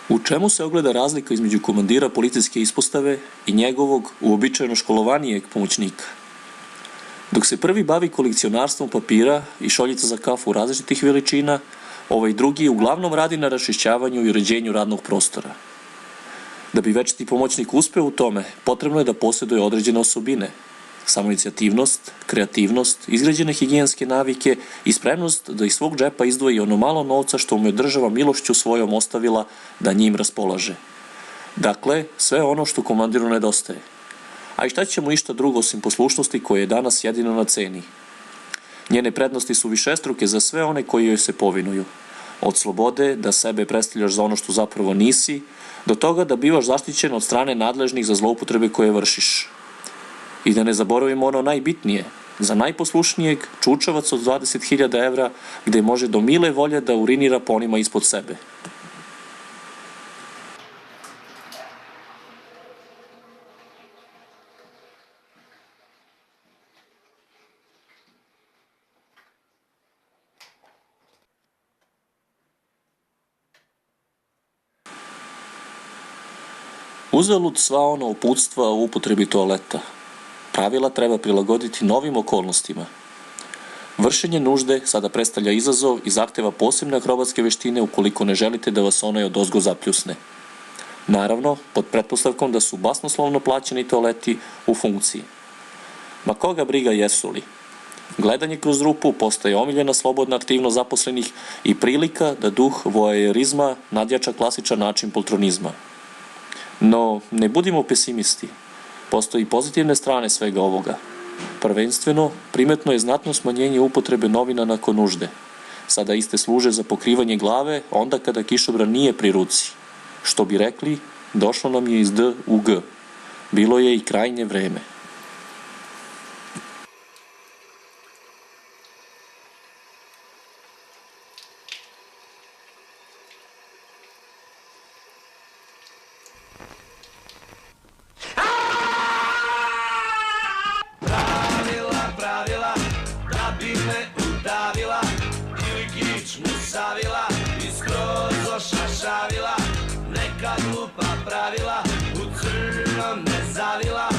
U čemu se ogleda razlika između komandira policijske ispostave i njegovog uobičajeno školovanijeg pomoćnika? Dok se prvi bavi kolekcionarstvom papira i šoljica za kafu različitih veličina, ovaj drugi uglavnom radi na raščišćavanju i uređenju radnog prostora. Da bi večiti pomoćnik uspeo u tome, potrebno je da posjeduje određene osobine: samoinicijativnost, kreativnost, izgrađene higijenske navike i spremnost da iz svog džepa izdvoji ono malo novca što mu je država milošću svojom ostavila da njim raspolaže. Dakle, sve ono što komandiru nedostaje. A i šta ćemo išta drugo osim poslušnosti koje je danas jedino na ceni? Njene prednosti su višestruke za sve one koji joj se povinuju. Od slobode da sebe predstavljaš za ono što zapravo nisi, do toga da bivaš zaštićen od strane nadležnih za zloupotrebe koje vršiš. I da ne zaboravimo ono najbitnije, za najposlušnijeg čučavac od 20.000 evra gde može do mile volje da urinira po onima ispod sebe. Uzalud sva ona uputstva o upotrebi toaleta. Pravila treba prilagoditi novim okolnostima. Vršenje nužde sada predstavlja izazov i zahteva posebne akrobatske veštine ukoliko ne želite da vas onaj odozgo zapljusne. Naravno, pod pretpostavkom da su basnoslovno plaćeni toaleti u funkciji. Ma koga briga jesu li? Gledanje kroz rupu postaje omiljena slobodna aktivnost zaposlenih i prilika da duh voajerizma nadjača klasičan način poltronizma. No, ne budimo pesimisti. Postoji pozitivne strane svega ovoga. Prvenstveno, primetno je znatno smanjenje upotrebe novina nakon nužde. Sada iste služe za pokrivanje glave onda kada kišobran nije pri ruci. Što bi rekli, došlo nam je iz D u G. Bilo je i krajnje vreme. Savila i skroz ošašavila, neka glupa pravila u crnom ne zavila.